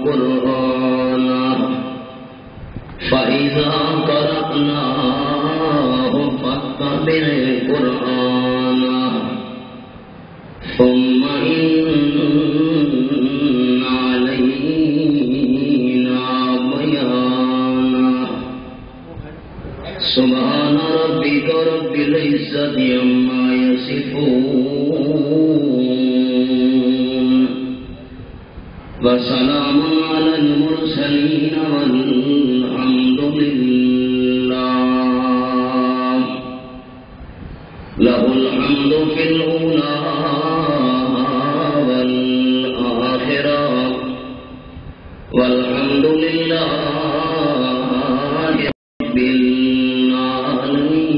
قرآنه فإذا قرأناه فاتبع قرآنه ثم إن علينا بيانه سبحان ربك رب العزة عما يصفون وسلام على المرسلين والحمد لله له الحمد في الأولى والآخرة والحمد لله رب العالمين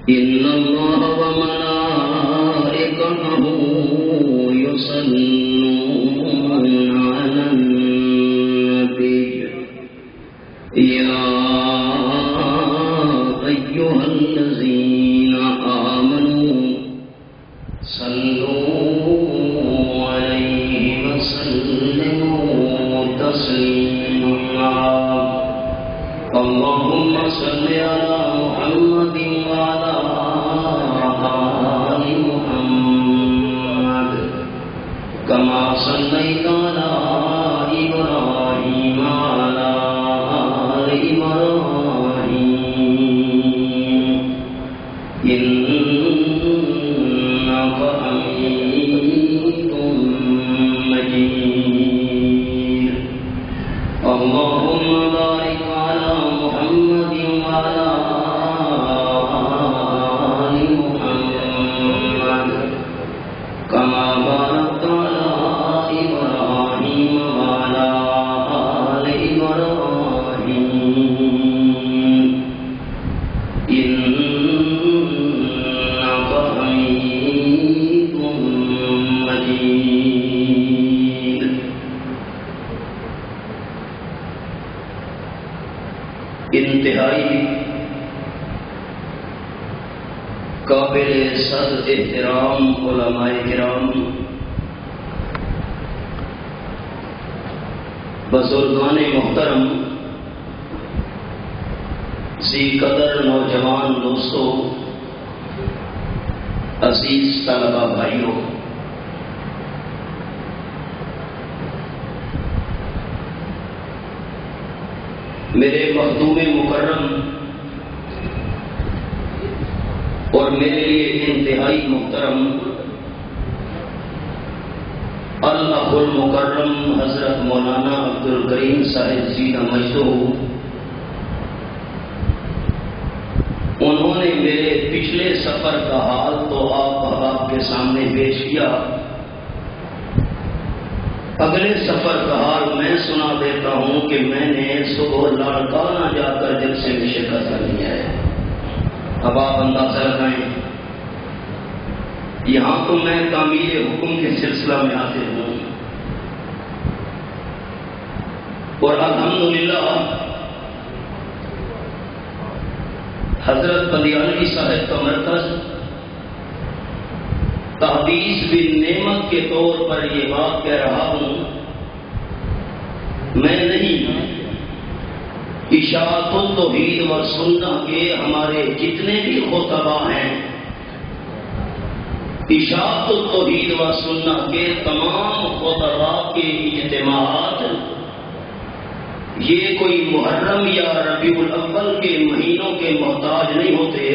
إن الله وملائكته يصلون على النبي يا أيها الذين آمنوا صلوا عليه وسلموا تسليما اللهم صل على محمد وعلى آل محمد كما صليت على إبراهيم وعلى آل إبراهيم إنك حميد مجيد اللهم بارك على محمد وعلى آل محمد كما باركت على إبراهيم وعلى آل إبراهيم إنك حميد مجيد انتہائی قابل صد احترام علماء کرام، بزرگان محترم، ذی قدر نوجوان دوستو، عزیز طلبہ بھائیوں، میرے مخدوم مکرم اور میرے لیے انتہائی محترم اللہ المکرم حضرت مولانا عبدالکریم صاحب زیدہ مجدہ، انہوں نے میرے پچھلے سفر کا حال تو آپ کے سامنے پیش کیا، اگلے سفر کا حال میں سنا دیتا ہوں کہ میں نے صبح لاڑکانہ جا کر جلسے میں شرکت کرنی ہے۔ اب آپ اندازہ لگائیں، یہاں تو میں تعمیر حکم کے سلسلہ میں حاضر ہوں، اور الحمدللہ حضرت بندیالوی صاحب کا مرکز تحدیث بن نعمت کے طور پر یہ بات کہہ رہا ہوں، میں نہیں، اشاعت التوحید و سنہ کے ہمارے جتنے بھی خطبہ ہیں، اشاعت التوحید و سنہ کے تمام خطبہ کے اجتماعات یہ کوئی محرم یا ربیع الاول کے مہینوں کے محتاج نہیں ہوتے،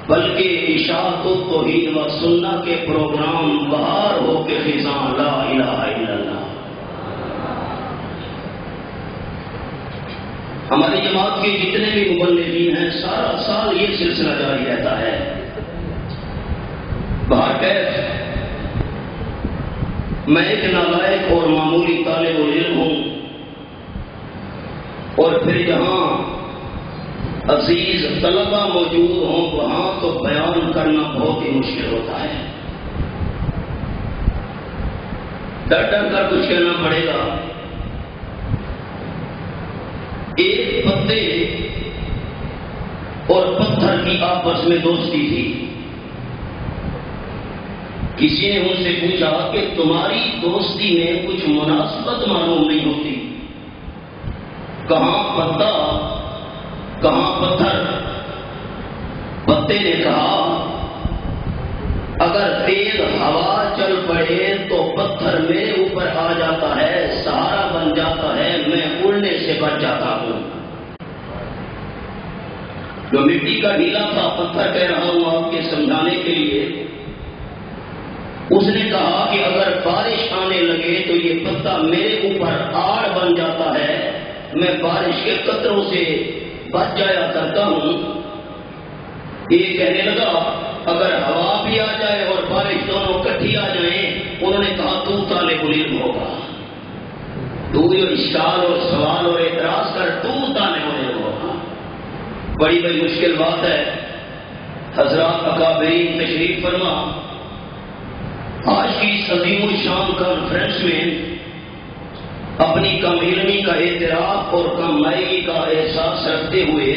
بلکہ اشاعت التوحید و سنہ کے پروگرام بہار ہو کے خزاں لا الہ الا اللہ۔ ہماری جماعت کے جتنے بھی مبلغین ہیں سارا سال یہ سلسلہ جاری رہتا ہے۔ بہرکیف میں ایک نالائق اور معمولی طالب العلم ہوں، اور پھر جہاں عزیز طلبہ موجود ہوں وہاں تو بیان کرنا بہت ہی مشکل ہوتا ہے، ڈر ڈر کر کچھ کہنا پڑے گا۔ ایک پتے اور پتھر کی آپس میں دوستی تھی، کسی نے ان سے پوچھا کہ تمہاری دوستی میں کچھ مناسبت معلوم نہیں ہوتی، کہاں پتا کہاں پتھر؟ پتے نے کہا اگر تیز ہوا چل پڑے تو پتھر میرے اوپر آ جاتا ہے، سہارا بن جاتا ہے، میں اڑنے سے بچ جاتا ہوں۔ جو مٹی کا ڈھیلا تھا پتھر کہہ رہا ہوں آپ کے سمجھانے کے لیے، اس نے کہا کہ اگر بارش آنے لگے تو یہ پتا میرے اوپر آڑ بن جاتا ہے، میں بارش کے قطروں سے بچ جایا کرتا ہوں۔ یہ کہنے لگا اگر ہوا بھی آ جائے اور بارش دونوں کٹھی آ جائیں، انہوں نے کہا تو طالب علم ہوگا، تو جو اشکال اور سوال اور اعتراض کر تو طالب علم ہوگا۔ بڑی بڑی مشکل بات ہے۔ حضرات اکابرین تشریف فرما، آج کی اس عظیم الشان کانفرنس میں اپنی کم علمی کا اعتراف اور کم مائگی کا احساس رکھتے ہوئے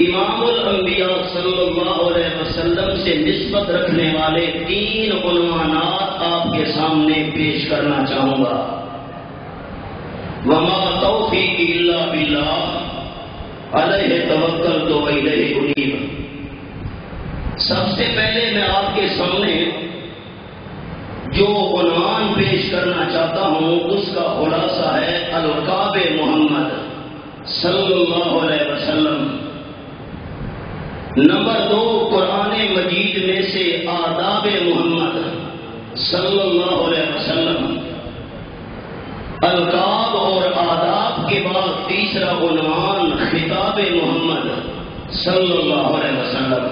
امام الانبیاء صلی اللہ علیہ وسلم سے نسبت رکھنے والے 3 عنوانات آپ کے سامنے پیش کرنا چاہوں گا۔ وما توفیقی الا باللہ علیہ توکلت والیہ انیب۔ سب سے پہلے میں آپ کے سامنے جو عنوان پیش کرنا چاہتا ہوں اس کا خلاصہ ہے القاب محمد صلی اللہ علیہ وسلم۔ نمبر 2 قرآن مجید میں سے آداب محمد صلی اللہ علیہ وسلم۔ القاب اور آداب کے بعد تیسرا عنوان خطاب محمد صلی اللہ علیہ وسلم۔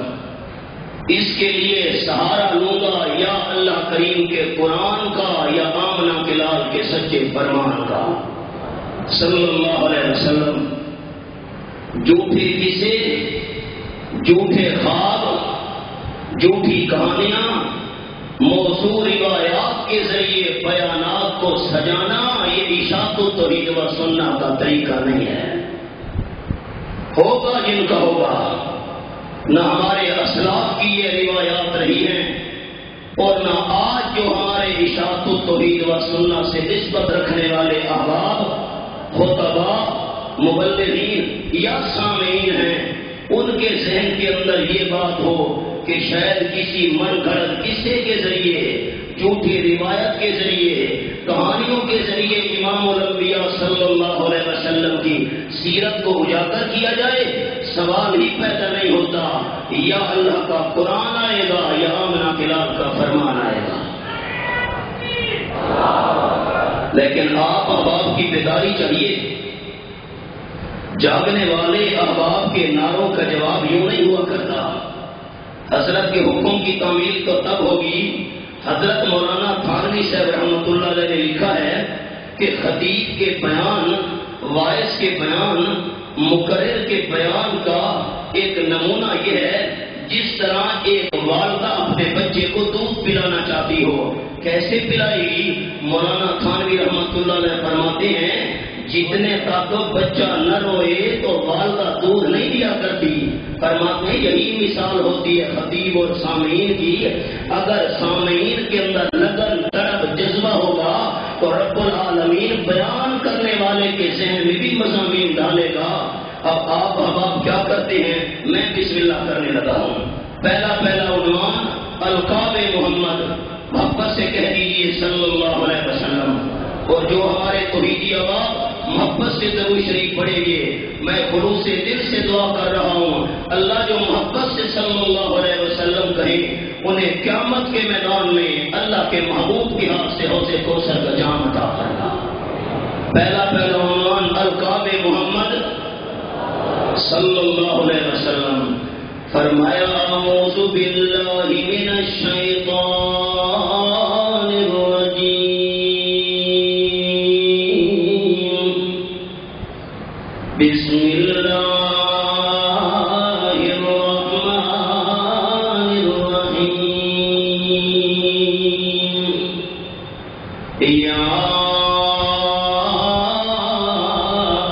اس کے لیے سہارا لوں گا یا اللہ کریم کے قرآن کا یا آمنہ کے لال کے سچے فرمان کا صلی اللہ علیہ وسلم۔ جھوٹے قصے، جھوٹے خواب، جھوٹی کہانیاں، موضوع روایات کے ذریعے بیانات کو سجانا یہ اشاعت توحید و سنت کا طریقہ نہیں ہے۔ ہوگا جن کا ہوگا، نہ ہمارے اسلاف کی یہ روایات رہی ہیں اور نہ آج جو ہمارے اشاعت توحید و سنت سے نسبت رکھنے والے احباب، خطباء، مبلغین یا سامعین ہیں، ان کے ذہن کے اندر یہ بات ہو کہ شاید کسی من گھڑت قصے کے ذریعے، جھوٹی روایت کے ذریعے، کہانیوں کے ذریعے امام الانبیاء صلی اللہ علیہ وسلم کی سیرت کو اجاگر کیا جائے، سوال ہی پیدا نہیں ہوتا یا اللہ کا قرآن آئے گا یا آمنہ کے لال کا فرمان آئے گا۔ لیکن آپ احباب کی بیداری چاہیے۔ جاگنے والے احباب کے نعروں کا جواب یوں نہیں ہوا کرتا۔ حضرت کے حکم کی تعمیل تو تب ہوگی۔ حضرت مولانا تھانوی صاحب رحمۃ اللہ علیہ نے لکھا ہے کہ خطیب کے بیان، واعظ کے بیان، مقرر کے بیان کا ایک نمونہ یہ ہے جس طرح ایک والدہ اپنے بچے کو دودھ پلانا چاہتی ہو، کیسے پلائے گی؟ مولانا تھانوی رحمۃ اللہ علیہ فرماتے ہیں جتنے تک بچہ نہ روئے تو والدہ دودھ نہیں دیا کرتی۔ فرماتے ہیں یہی مثال ہوتی ہے خطیب اور سامعین کی۔ اگر سامعین کے اندر لگن، طلب، جذبہ ہوگا تو رب العالمین بیان کرنے والے کے ذہن میں بھی مضامین ڈالے گا۔ اب آپ احباب کیا کرتے ہیں؟ میں بسم اللہ کرنے لگا ہوں۔ پہلا عنوان القاب محمد، محبت سے کہہ دیجیے صلی اللہ علیہ وسلم۔ اور جو ہمارے توحیدی احباب محبت سے درود شریف پڑھیں گے، میں خلوص دل سے دعا کر رہا ہوں اللہ جو محبت سے صلی اللہ علیہ وسلم کہیں انہیں قیامت کے میدان میں اللہ کے محبوب کے ہاتھ سے حوض کوثر کا جام عطا کرنا۔ پہلا عنوان القاب محمد صلی اللہ علیہ وسلم۔ فرمایا اعوذ باللہ من الشیطان الرجیم، بسم اللہ الرحمن الرحیم، یا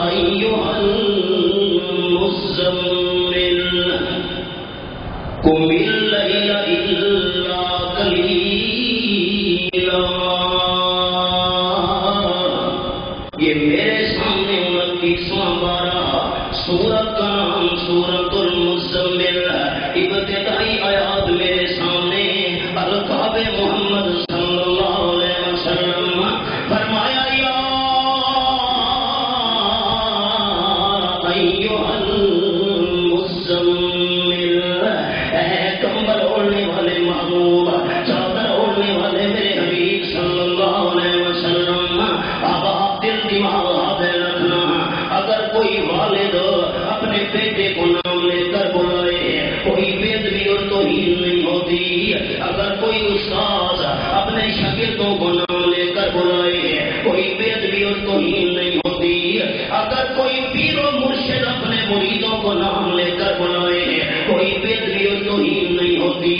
ایھا المزمل قم اللیل الا ہوتی. اگر کوئی استاد اپنے شاگردوں کو نام لے کر بلائے کوئی بے ادبی اور توہین نہیں ہوتی. اگر کوئی پیر و مرشد اپنے مریدوں کو نام لے کر بلائے کوئی بے ادبی اور توہین نہیں ہوتی.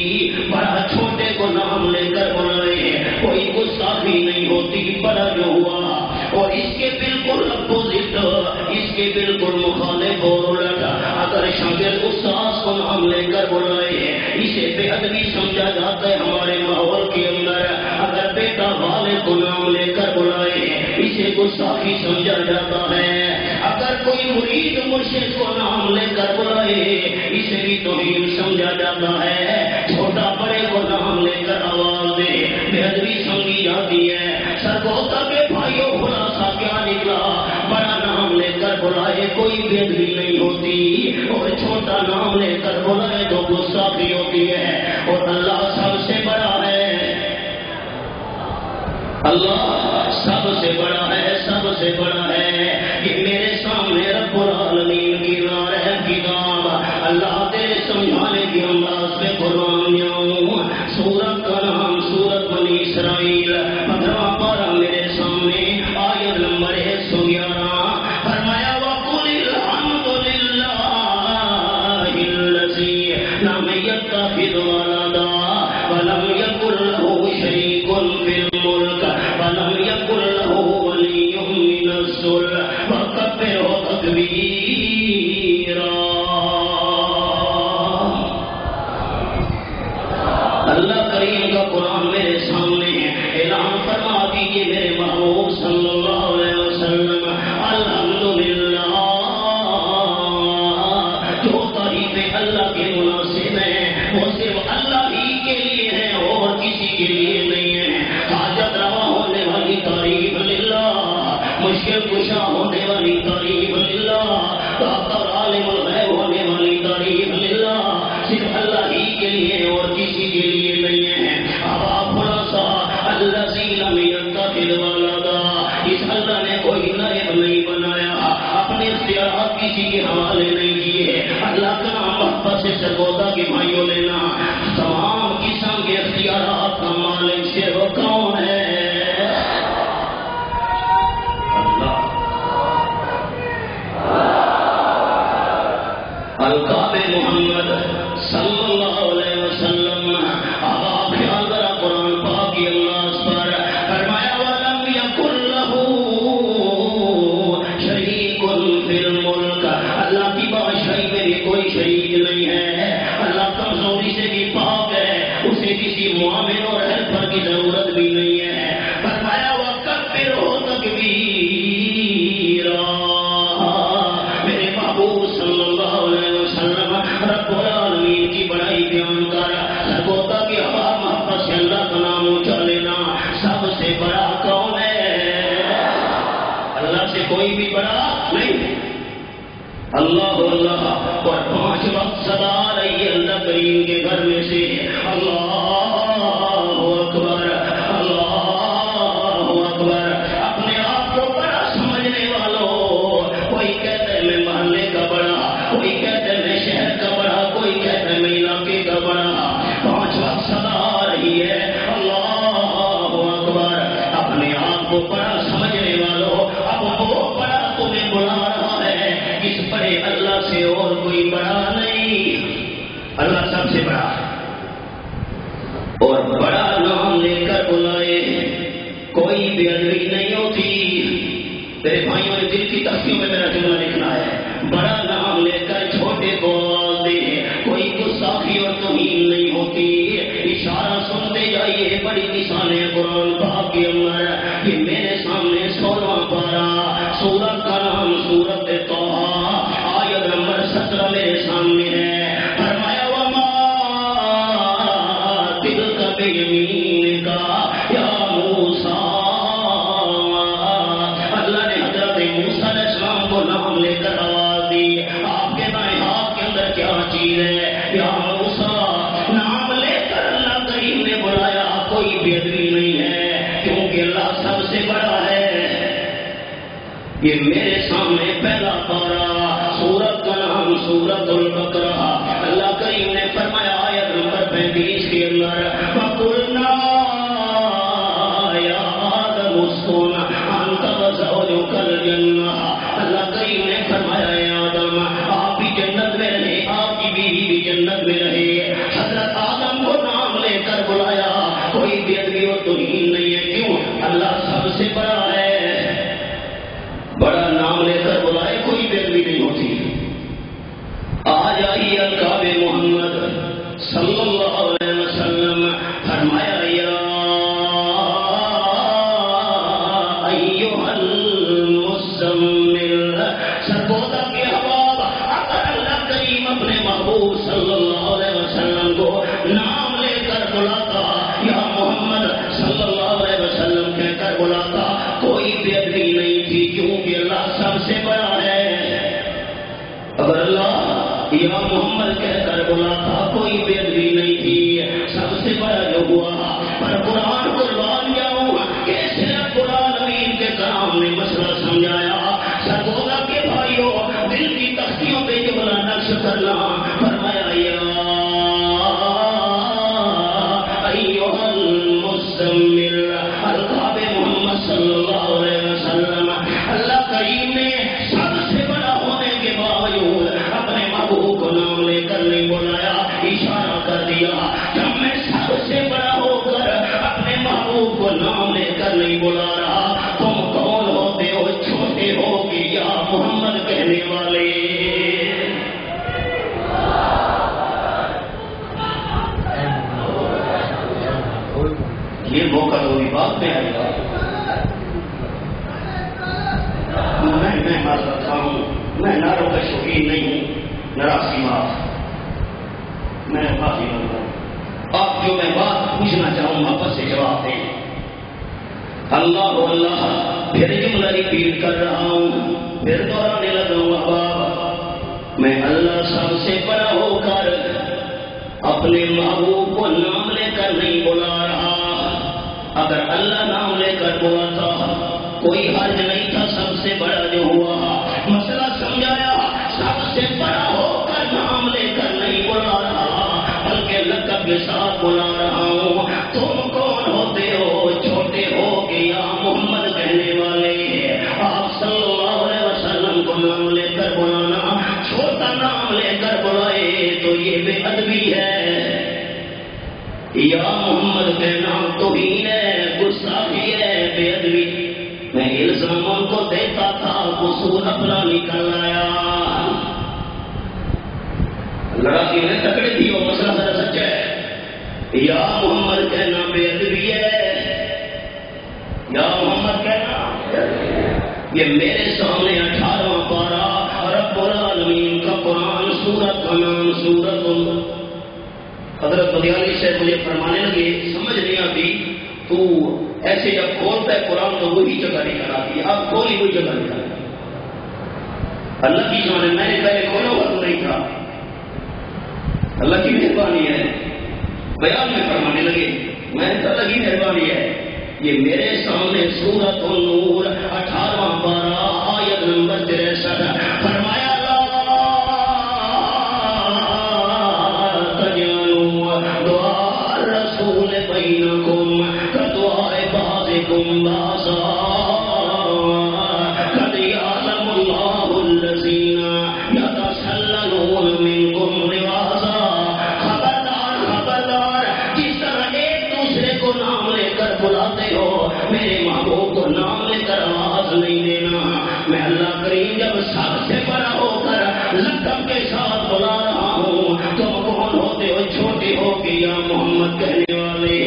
بڑا چھوٹے کو نام لے کر بلائے کوئی گستاخی نہیں ہوتی. بڑا جو ہوا اور اس کے بالکل اپوزٹ، اس کے بالکل مخالف اور الٹ اگر شاگرد استاد کو نام لے کر بلائے اسے بے ادبی سمجھا جاتا ہے ہمارے ماحول کے اندر. اگر بیٹا والد کو نام لے کر بلائے اسے گستاخی سمجھا جاتا ہے. اگر کوئی مرید مرشد کو نام لے کر بلائے اسے بھی توہین سمجھا جاتا ہے. چھوٹا بڑے کو نام لے کر آواز دے بے ادبی سمجھی جاتی ہے. سرگوتا کے بھائیوں خلاصہ کیا نکلا؟ بڑا نام لے کر بلائے کوئی بے ادبی نہیں ہوتی اور چھوٹا نام لے کر بلائے تو گستاخی ہوتی ہے. اور اللہ سب سے بڑا ہے، اللہ سب سے بڑا ہے، سب سے بڑا ہے. کہ میرے سامنے رب العالمین کی نارہم کتاب اللہ تیرے سمجھانے کی انداز میں قرآن جاؤں. سورت کا نام سورت بنی اسرائیل 15واں پارہ میرے سامنے آیت نمبر 111. فرمایا وَقُلِ الْحَمْدُ لِلَّهِ الَّذِي لَمْ يَتَّخِذْ وَلَدًا وَلَمْ يَكُن لَّهُ شَرِيكٌ فِي الْمُلْكِ وَلَمْ يَكُن لَّهُ وَلِيٌّ مِّنَ الذُّلِّ وَكَبِّرْهُ تَكْبِيرًا. اللہ کریم کا قرآن میرے سامنے ہے. اعلان فرما دیجیے میرے محبوب صلی اللہ علیہ وسلم الحمدللہ. جو تعریفیں اللہ کے مناسب ہیں وہ صرف اللہ ہی کے لیے ہیں اور کسی کے لیے نہیں ہے. حاجت روا ہونے والی تعریف للہ، مشکل کشا ہونے والی تعریف للہ، عالم الغیب ہونے والی تعریف للہ صرف اللہ ہی کے لیے اور کسی کے لیے نہیں ہے. اب آپ خلاصہ الذی لم یتخذ ولدا، اس اللہ نے کوئی نائب نہیں بنایا، اپنے اختیارات کسی کے حوالے نہیں کیے. اللہ کا نام محبت سے سرگودا کے بھائیوں لینا. تمام قسم کے اختیارات کا مالک صرف کون ہے؟ القاب محمد صلی اللہ علیہ وسلم. اب آپ خیال ذرا قرآن پاک کی انداز پر فرمایا وَلَمْ يَكُن لَّهُ شَرِيكٌ فِي الْمُلْكِ. اللہ کی بادشاہی میں بھی کوئی شریک نہیں ہے. اللہ کمزوری سے بھی پاک ہے، اسے کسی معاون اور ہیلپر کی ضرورت بھی نہیں ہے. فرمایا وَكَبِّرْهُ تَكْبِيرًا. میرے محبوب صلی اللہ علیہ وسلم رب العالمین کی بڑائی بیان کر سرگوتا کی ہوا محبت سے اللہ کا نام اونچا لینا. سب سے بڑا کون ہے؟ اللہ سے کوئی بھی بڑا نہیں. اللہ اللہ. اور 5 وقت صدا آ رہی ہے اللہ کریم کے گھر میں سے اللہ اکبر اللہ اکبر. اپنے آپ کو بڑا سمجھنے والوں، کوئی کہتا ہے میں محلے کا بڑا، کوئی کہتا ہے میں شہر کا بڑا، کوئی کہتا ہے میں علاقے کا بڑا. 5 وقت صدا آ رہی ہے اللہ اکبر. اپنے آپ کو بڑا سمجھنے والوں، اب وہ بڑا تمہیں بلا رہا ہے. اس بڑے اللہ سے اور کوئی بڑا نہیں. اللہ سب سے بڑا ہے اور بڑا نام لے کر بلائے کوئی بے ادبی نہیں ہوتی. میرے بھائیوں نے دل کی تختیوں میں میرا جملہ لکھنا ہے. بڑا نام لے کر چھوٹے کو آواز دے کوئی گستاخی اور توہین نہیں ہوتی. اشارہ سنتے جائیے. بڑی مثالیں قرآن پاک کے اندر. یہ میرے سامنے 16واں پارہ سورت کا نام سورت طٰہٰ آیت نمبر 17 میرے سامنے ہے. فرمایا وما تلک بیمینک یا موسیٰ. اللہ نے حضرت موسیٰ علیہ السلام کو نام لے کر آواز دی. آپ کے دائیں ہاتھ کے اندر کیا چیز ہے؟ یا موسیٰ. نام لے کر اللہ کریم نے بلایا. کوئی بے ادبی نہیں ہے کیونکہ اللہ سب سے بڑا ہے. یہ میرے سامنے پہلا پارہ سورت کا نام سورت البقرہ. اللہ کریم نے فرمایا آیت نمبر 35 کے اندر فَقُلْنَا يَا آدَمُ اسْكُنْ أَنْتَ وَزَوْجُكَ الْجَنَّةَ اللہ کریم نے فرمایا اے آدم آپ بھی جنت میں رہے، آپ کی بیوی بھی جنت میں رہے۔ حضرت آدم کو نام لے کر بلایا، کوئی بے ادبی و توہین نہیں ہے۔ کیوں؟ اللہ سب سے بڑا ہے، بڑا نام لے کر بلائے کوئی بے ادبی نہیں ہوتی۔ آج آئی القاب محمد صلی اللہ علیہ وسلم فرمایا یا ایھا المزمل، سرگودا کے حباب اگر اللہ کریم اپنے محبوب صلی اللہ علیہ وسلم کو نام لے کر بلاتا، یا محمد صلی اللہ علیہ وسلم کہہ کر بلاتا، کوئی بے ادبی نہیں تھی، کیونکہ اللہ سب سے بڑا ہے۔ اگر اللہ یا محمد کہہ کر بلاتا کوئی بے ادبی نہیں تھی، سب سے بڑا جو ہوا۔ پر قرآن قربان جاؤں کیسے رب العالمین کے کلام نے مسئلہ سمجھایا۔ سرگودا کے بھائیوں دل کی تختیوں پہ جملہ نقش کرنا، فرمایا یا ایھا المزمل، القاب محمد صلی اللہ علیہ وسلم۔ اللہ کریم نے سب سے بڑا ہونے کے باوجود اپنے محبوب کو نام لے کر نہیں بلایا، اشارہ کر دیا جب میں سب سے بڑا ہو کر اپنے محبوب کو نام لے کر نہیں بلا رہا، تم کون ہوتے ہو؟ چھوٹے ہو کہ یا محمد کہنے والے؟ یہ موقع تو بھی بات میں آئے گا۔ میں معذرت ہوں، میں نعروں کا شوقین نہیں ہوں، ناراضگی معاف، میں معافی مانگتا ہوں۔ آپ جو میں بات پوچھنا چاہوں واپس سے جواب دیں۔ اللہ اللہ پھر جملہ ریپیٹ کر رہا ہوں، پھر دوہرانے لگا ہوں احباب، میں اللہ سب سے بڑا ہو کر اپنے محبوب کو نام لے کر نہیں بلا رہا۔ اگر اللہ نام لے کر بلاتا کوئی حرج نہیں تھا، سب سے بڑا جو ہوا مسئلہ سمجھایا، سب سے بڑا ہو کر نام لے کر نہیں بلا رہا بلکہ لقب کے ساتھ بلا رہا ہوں۔ تم کون ہوتے ہو؟ چھوٹے ہو کہ یا محمد کہنے والے؟ آپ صلی اللہ علیہ وسلم کو نام لے کر بلانا، چھوٹا نام لے کر بلائے تو یہ بے ادبی ہے۔ یا محمد کہنا توہین ہے، گستاخی ہے، بے ادبی۔ میں الزام ان کو دیتا تھا، قصور اپنا نکل آیا۔ لڑاکی میں تکڑی تھی، وہ مسئلہ ذرا سچا ہے۔ یا محمد کہنا بے ادبی ہے، یا محمد کہنا یہ میرے سامنے 18واں پارہ رب العالمین کا قرآن، سورت کا نام سورت حضرت بدیانی سے مجھے فرمانے لگے سمجھ نہیں آتی، تو ایسے جب کھولتا ہے قرآن تو وہی جگہ نکل آتی ہے، اب کھولی وہی جگہ نکل آتی ہے۔ اللہ کی شان ہے، میں نے پہلے کھولا ہوا تو نہیں تھا، اللہ کی مہربانی ہے۔ بیان میں فرمانے لگے میں تو اللہ کی مہربانی ہے، یہ میرے سامنے سورۃ النور 18واں پارہ آیت نمبر 63 فرمایا بینکم کدعاء بعضکم بعضا قد یعلم اللہ الذین یتسللون منکم لواذا۔ خبردار خبردار، جس طرح ایک دوسرے کو نام لے کر بلاتے ہو، میرے محبوب کو نام لے کر آواز نہیں دینا۔ میں اللہ کریم جب سب سے بڑا ہو کر لقب کے ساتھ بلا رہا ہوں، تم کون ہوتے ہو؟ چھوٹے ہو کہ یا محمد کہنے والے؟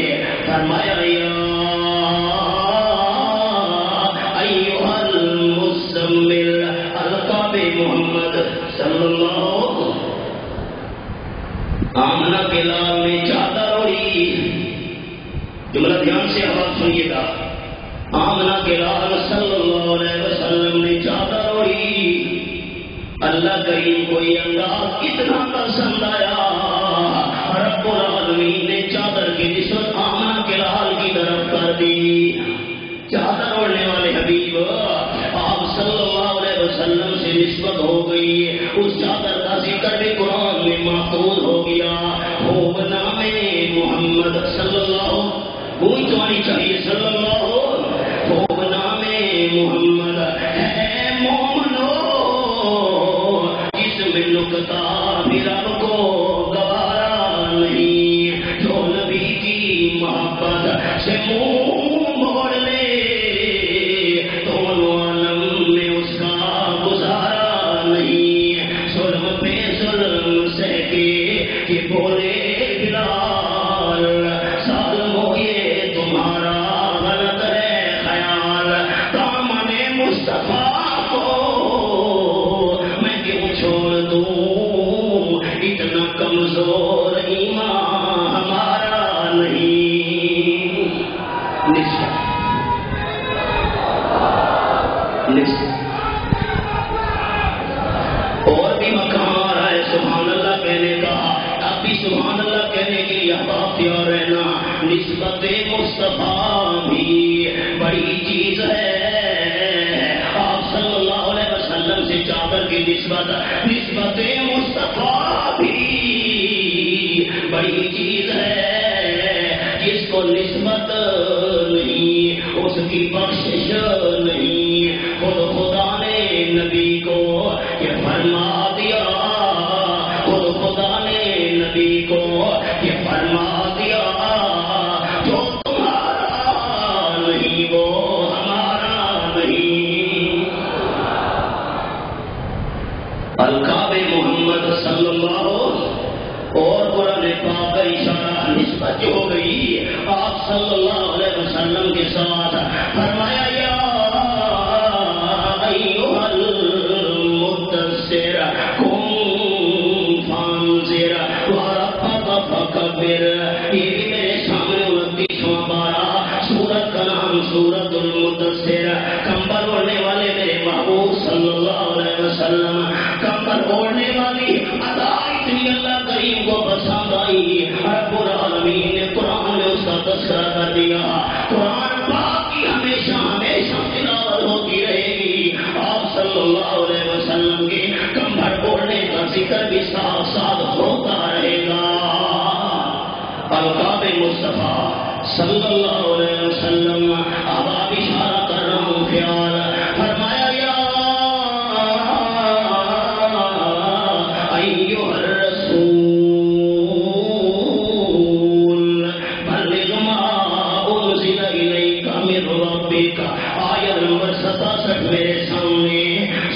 فرمایا یا ایھا المزمل، القاب محمد صلی اللہ۔ آمنہ کے لال نے چادر اوڑھی، جملہ دھیان سے آواز سنیے گا۔ آمنہ کے لال صلی اللہ علیہ وسلم نے چادر اوڑھی، اللہ کریم کو یہ انداز اتنا پسند آیا، رب العالمین نے چادر کی نسبت آمنہ کے لال کی طرف کر دی۔ چادر اوڑھنے والے حبیب آپ صلی اللہ علیہ وسلم سے نسبت ہو گئی، اس چادر کا ذکر بھی قرآن میں محفوظ ہو گیا۔ خوب نامے محمد صلی اللہ گونج تو آنی چاہیے صلی اللہ خوب نام محمد ہے مومنو جس میں نکتا بھی رب کو گوارا نہیں جو نبی کی محبت سے منہ موڑ لے دونوں عالم میں اس کا گزارا نہیں ظلم پہ ظلم سہ کے کہ بولے بلال ظالم ہو یہ تمہارا غلط ہے خیال دامن مصطفیٰ کو میں کیوں چھوڑ دوں اتنا کمزور ایمان ہمارا نہیں نسبت اور بھی مقام آ رہا ہے سبحان اللہ کہنے کا اب بھی سبحان اللہ کہنے کے لیے آپ تیار رہنا نسبت مصطفیٰ بھی بڑی چیز ہے آپ صلی اللہ علیہ وسلم سے چادر کی نسبت مصطفیٰ بھی بڑی چیز ہے جس کو نسبت نہیں اس کی بخشش نہیں خود خدا نے نبی کو یہ فرما دیا خود خدا نے نبی کو یہ فرما دیا جو تمہارا نہیں وہ ہمارا نہیں القاب محمد صلی اللہ اور قرآن پاک کا اشارہ نسبت جو ہو گئی آپ صلی اللہ علیہ وسلم کے ساتھ فرمایا یا ایھا المدثر قم فانذر وربک فکبر یہ بھی میرے سامنے 29واں پارہ سورت کا نام سورت المدثر کمبل اوڑھنے والے میرے محبوب صلی اللہ علیہ وسلم کمبل اوڑھنے والی ادا اتنی اللہ کریم کو پسند آئی رب العالمین نے قرآن میں اس کا تذکرہ کر دیا قرآن پاک کی ہمیشہ ہمیشہ تلاوت ہوتی رہے گی آپ صلی اللہ علیہ وسلم کے کمبل اوڑھنے کا ذکر بھی ساتھ ساتھ ہوتا رہے گا القاب مصطفیٰ صلی اللہ علیہ وسلم اب آپ اشارہ کر رہا ہوں خیال فرمایا یا ایھا الرسول بلغ ما انزل الیک من ربک آیت نمبر 67 میرے سامنے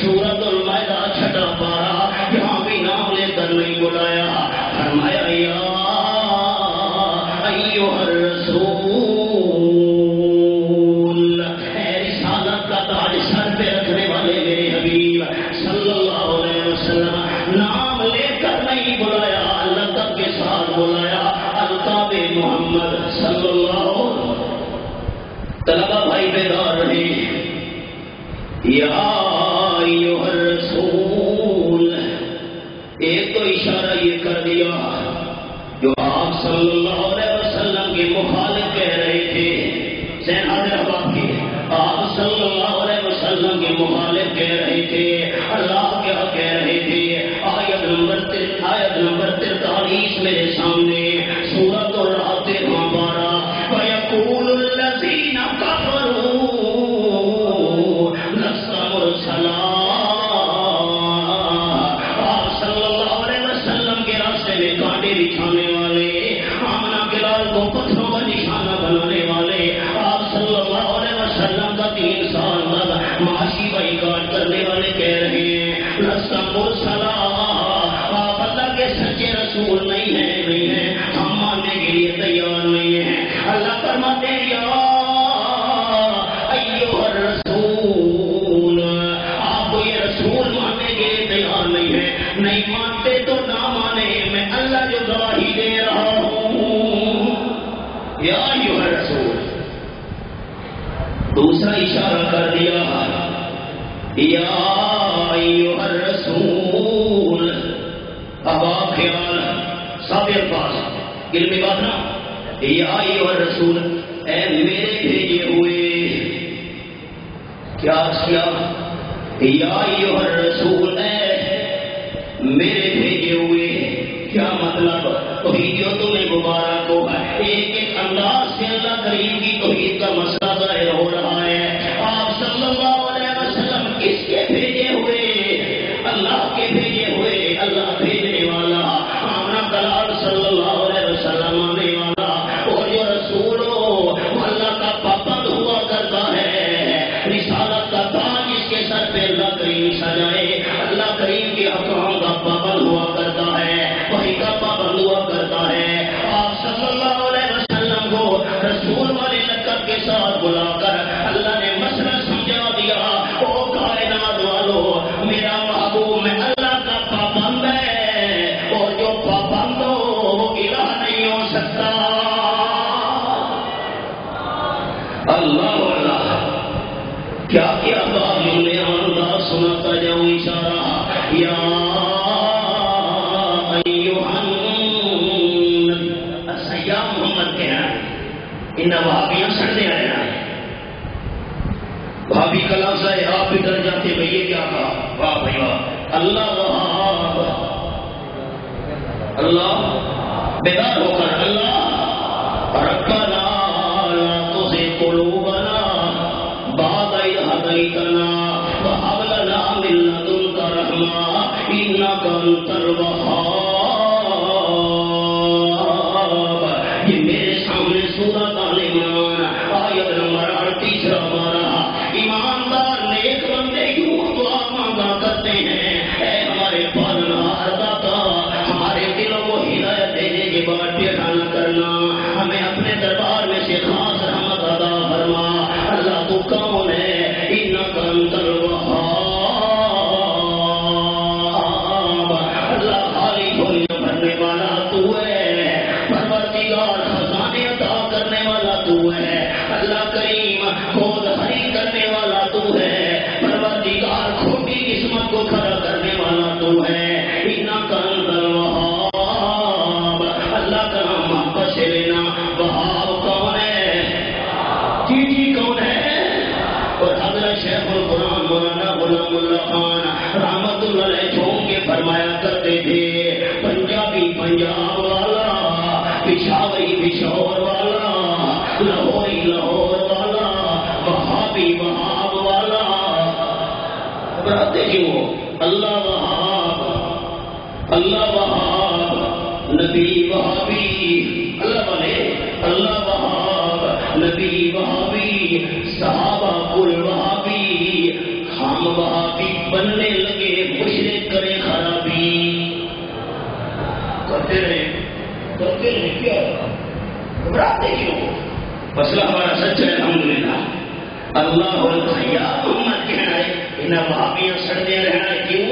سورۃ المائدہ 6واں پارہ یہاں بھی نام لے کر نہیں بلایا فرمایا یا ایھا الرسول اے رسالت کا تاج سر پہ رکھنے والے میرے حبیب صلی اللہ علیہ وسلم نام لے کر نہیں بلایا لقب کے ساتھ بلایا القاب محمد صلی اللہ طلبہ بھائی بیدار رہے یا ایھا الرسول ایک تو اشارہ یہ کر دیا جو آپ صلی اللہ علیہ وسلم کے مخالف کہہ رہے تھے زین حضرت کے آپ صلی اللہ علیہ وسلم کے مخالف کہہ رہے تھے اللہ کیا کہہ رہے تھے آیت نمبر 43 میرے سامنے سورۃ الرعد 12 وَيَقُولُ الَّذِينَ كَفَرُوا لَسْتَ مُرْسَلًا آپ صلی اللہ علیہ وسلم کے راستے میں کانٹے بچھانے والے آمنہ کے لال کو پتھروں کا نشانہ بنانے والے آپ صلی اللہ علیہ وسلم کا 3 سال تک معاشی بائیکاٹ کرنے والے کہہ رہے ہیں لَسْتَ مُرْسَلًا آپ اللہ کے سچے رسول نہیں ہیں ہم ماننے کے لیے تیار نہیں ہیں اللہ فرماتے ہیں یا ایھا الرسول آپ کو یہ رسول ماننے کے لیے تیار نہیں مانتے تو نہ مانے میں اللہ جو گواہی دے رہا ہوں یا ایھا الرسول دوسرا اشارہ کر دیا یا ایھا الرسول اب آپ خیال سب الفاظ علمی بات نا یا ایھا الرسول اے میرے بھیجے ہوئے کیا یا ایھا الرسول اے میرے بھیجے ہوئے کیا مطلب توحید تمہیں مبارک ہو ایک ایک انداز سے اللہ کریم کی توحید کا مسئلہ ظاہر ہو رہا ہے. آپ صلی اللہ علیہ وسلم کس کے بھیجے ہوئے؟ اللہ کے بھیجے ہوئے. اللہ بھیجنے والا، آمنہ کلال صلی اللہ علیہ وسلم آنے والا، اور جو رسول ہو وہ اللہ کا پابند ہوا کرتا ہے. رسالت کا تاج جس کے سر پہ اللہ کریم سجائے، اللہ کریم کے احکام کا پابند ہوا کرتا ہے، وحی کا پابند ہوا کرتا ہے. آپ صلی اللہ علیہ وسلم کو رسول والے لقب کے ساتھ بلا کر اللہ نے مسئلہ سمجھا دیا. او کائنات والو، میرا محبوب میں اللہ کا پابند ہے، اور جو پابند ہو وہ الہ نہیں ہو سکتا. اللہ اللہ، کیا کیا بات جملے انداز سناتا جاؤں اشارہ. یا ایوہن یا محمد کہنا ہے. ان وہابیاں سڑنے آئے ہیں. بھابی کا لفظ ہے، آپ بھی ڈر جاتے بھئی یہ کیا کہا. واہ بھائی واہ. اللہ وہاب، اللہ بیدار ہو کر اللہ ربنا لا تزغ قلوبنا بعد إذ هديتنا وهب لنا من لدنك رحمة إنك أنت الوهاب. یہ میرے سامنے سورۃ آل عمران آیت نمبر 38 ہمارا ایماندار نیک بندے کیوں دعا مانگا کرتے ہیں. اے ہمارے پالنہار داتا، ہمارے دلوں کو ہدایت دینے کے بعد ٹیڑھا نہ کرنا، ہمیں اپنے دربار میں سے خاص رحمت عطا فرما. اللہ تو کون ہے؟ انک انت الوہاب. اللہ خالی جھولی بھرنے والا تو ہے، پروردگار خزانے عطا کرنے والا تو ہے. اللہ کریم خود ہری کرنے والا تو ہے، پروردگار کھوٹی قسمت کو کھڑا کرنے والا تو ہے. انک انت الوہاب. اللہ کا نام محبت سے لینا. وہاب کون ہے؟ جی جی کون ہے؟ اور حضرت شیخ القرآن مولانا غلام اللہ خان رحمت اللہ علیہ جھوم کے فرمایا کرتے تھے، پنجابی پنجاب والا، پشاوری پشاور والا، لاہوری لاہور والا، وہابی وہاب والا. گھبراتے کیوں ہو؟ اللہ وہاب، اللہ وہاب، نبی وہابی. اللہ والے اللہ وہاب، نبی وہابی، صحابہ کل وہابی. ہم وہابی بننے لگے، مشرک کرے خرابی. کرتے رہے کیا؟ گھبراتے کیوں؟ مسئلہ ہمارا سچ ہے الحمدللہ. اللہ الخیار محمد کہنا ہے. انہیں وہابیاں سڑتے رہنا ہے کیوں؟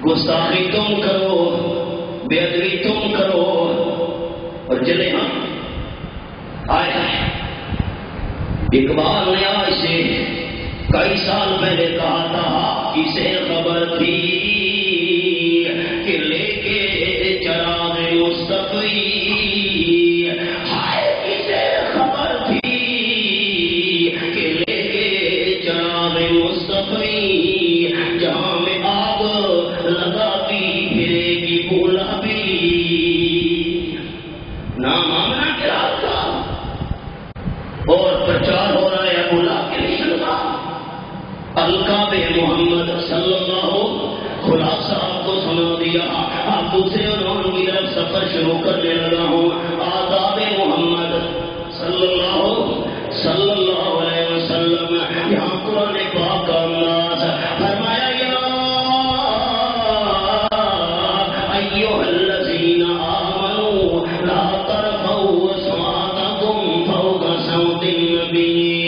گستاخی تم کرو، بے ادبی تم کرو، اور چلے ہم آئے. اقبال نے آج سے کئی سال پہلے کہا تھا، کسے خبر تھی کہ لے کے چراغ مصطفی. ہائے کسے خبر تھی کہ لے کے چراغ مصطفی، جہاں میں آگ لگاتی پھرے گی بولا بھی. نام آمنہ کے رات کا اور پرچار ہو رہا ہے ابو لہب کے مشن کا. القاب محمد صلی اللہ خلاصہ آپ کو سنا دیا. آپ دوسرے عنوان کی طرف سفر شروع کرنے لگا ہوں. آداب محمد صلی اللہ علیہ وسلم. یہاں قرآن پاک کا انداز فرمایا، یا ایھا الذین آمنوا لا ترفعوا اصواتکم فوق صوت النبی